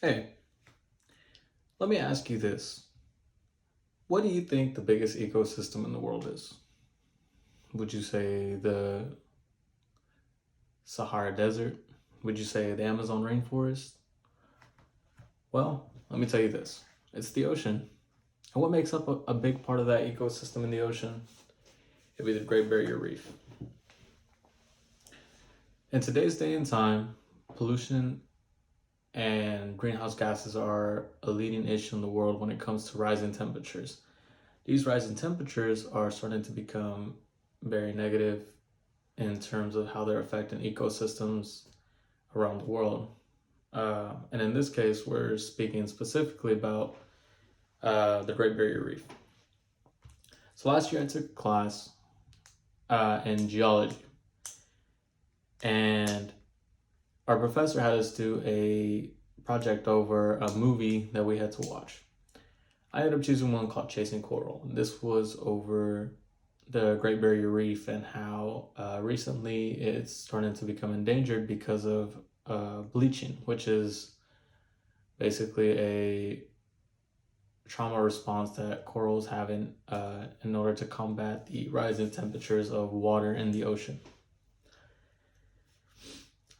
Hey, let me ask you this. What do you think the biggest ecosystem in the world is? Would you say the Sahara Desert? Would you say the Amazon rainforest? Well, let me tell you this. It's the ocean. And what makes up a big part of that ecosystem in the ocean? It'd be the Great Barrier Reef. In today's day and time, pollution and greenhouse gases are a leading issue in the world when it comes to rising temperatures. These rising temperatures are starting to become very negative in terms of how they're affecting ecosystems around the world. And in this case, we're speaking specifically about the Great Barrier Reef. So last year I took a class in geology, and our professor had us do a project over a movie that we had to watch. I ended up choosing one called Chasing Coral. This was over the Great Barrier Reef and how recently it's starting to become endangered because of bleaching, which is basically a trauma response that corals have in order to combat the rising temperatures of water in the ocean.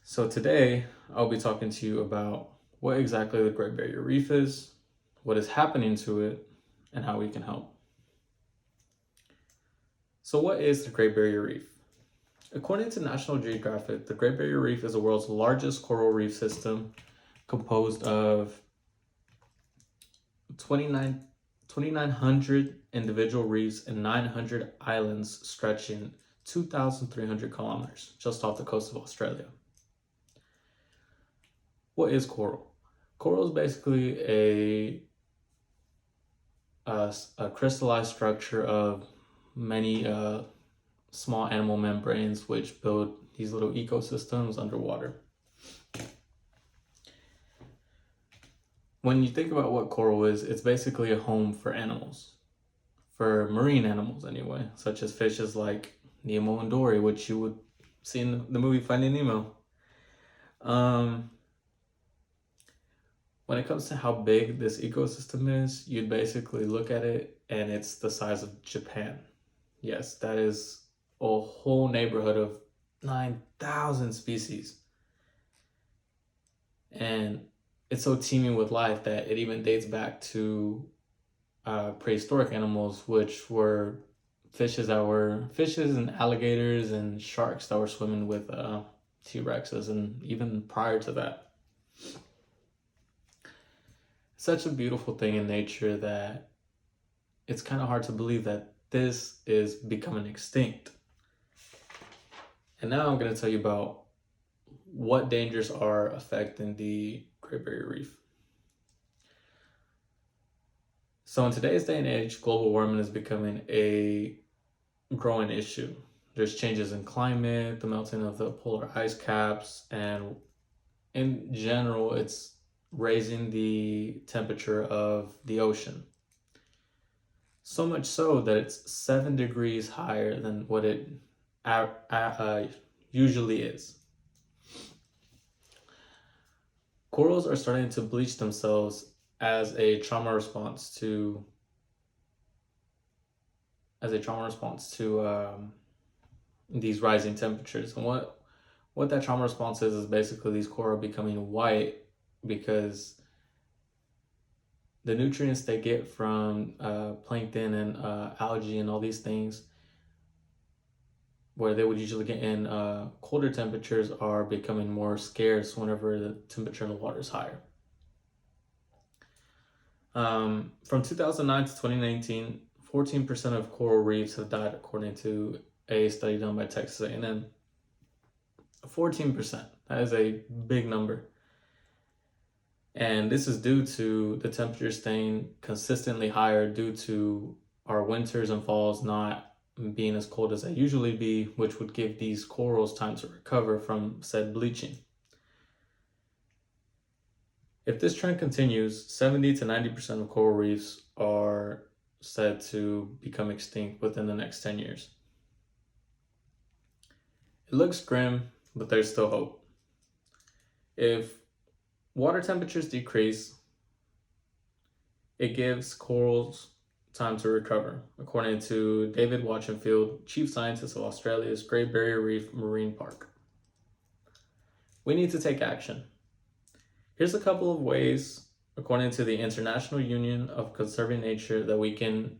So today, I'll be talking to you about what exactly the Great Barrier Reef is, what is happening to it, and how we can help. So what is the Great Barrier Reef? According to National Geographic, the Great Barrier Reef is the world's largest coral reef system, composed of 2,900 individual reefs and 900 islands stretching 2,300 kilometers just off the coast of Australia. What is coral? Coral is basically a crystallized structure of many small animal membranes which build these little ecosystems underwater. When you think about what coral is, it's basically a home for animals, for marine animals anyway, such as fishes like Nemo and Dory, which you would see in the movie Finding Nemo. When it comes to how big this ecosystem is, you'd basically look at it and it's the size of Japan. Yes, that is a whole neighborhood of 9,000 species. And it's so teeming with life that it even dates back to prehistoric animals, which were fishes and alligators and sharks that were swimming with T-Rexes, and even prior to that. Such a beautiful thing in nature that it's kind of hard to believe that this is becoming extinct. And now I'm going to tell you about what dangers are affecting the Great Barrier Reef. So in today's day and age, global warming is becoming a growing issue. There's changes in climate, the melting of the polar ice caps, and in general, it's raising the temperature of the ocean. So much so that it's 7 degrees higher than what it usually is. Corals are starting to bleach themselves as a trauma response to these rising temperatures. And what that trauma response is basically these coral becoming white because the nutrients they get from plankton and algae and all these things, where they would usually get in colder temperatures, are becoming more scarce whenever the temperature in the water is higher. From 2009 to 2019, 14% of coral reefs have died, according to a study done by Texas A&M. 14%. That is a big number. And this is due to the temperature staying consistently higher due to our winters and falls not being as cold as they usually be, which would give these corals time to recover from said bleaching. If this trend continues, 70 to 90% of coral reefs are said to become extinct within the next 10 years. It looks grim, but there's still hope. If water temperatures decrease, it gives corals time to recover, according to David Watchenfield, chief scientist of Australia's Great Barrier Reef Marine Park. We need to take action. Here's a couple of ways, according to the International Union of Conserving Nature, that we can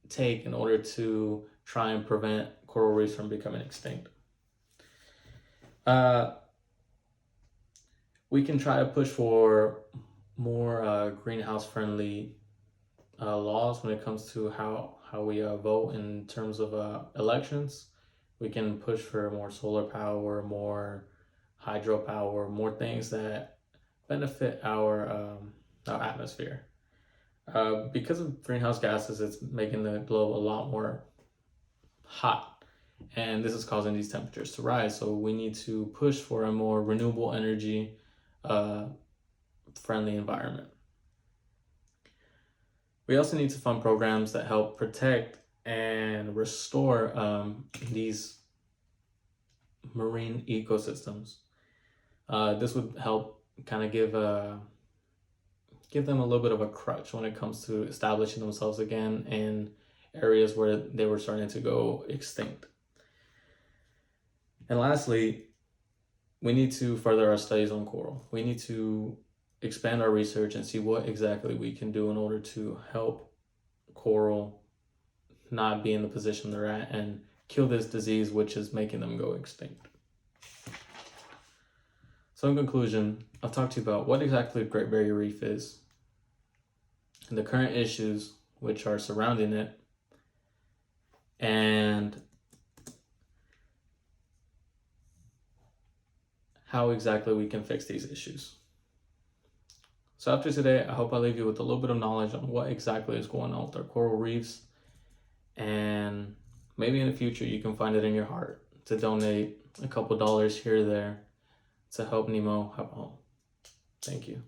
take in order to try and prevent coral reefs from becoming extinct. We can try to push for more greenhouse-friendly laws when it comes to how we vote in terms of elections. We can push for more solar power, more hydropower, more things that benefit our atmosphere. Because of greenhouse gases, it's making the globe a lot more hot, and this is causing these temperatures to rise. So we need to push for a more renewable energy friendly environment. We also need to fund programs that help protect and restore these marine ecosystems. This would help kind of give them a little bit of a crutch when it comes to establishing themselves again in areas where they were starting to go extinct. And lastly, we need to further our studies on coral. We need to expand our research and see what exactly we can do in order to help coral not be in the position they're at and kill this disease which is making them go extinct. So in conclusion, I've talked to you about what exactly the Great Barrier Reef is and the current issues which are surrounding it, and how exactly we can fix these issues. So after today, I hope I leave you with a little bit of knowledge on what exactly is going on with our coral reefs, and maybe in the future you can find it in your heart to donate a couple dollars here or there to help Nemo have a home. Thank you.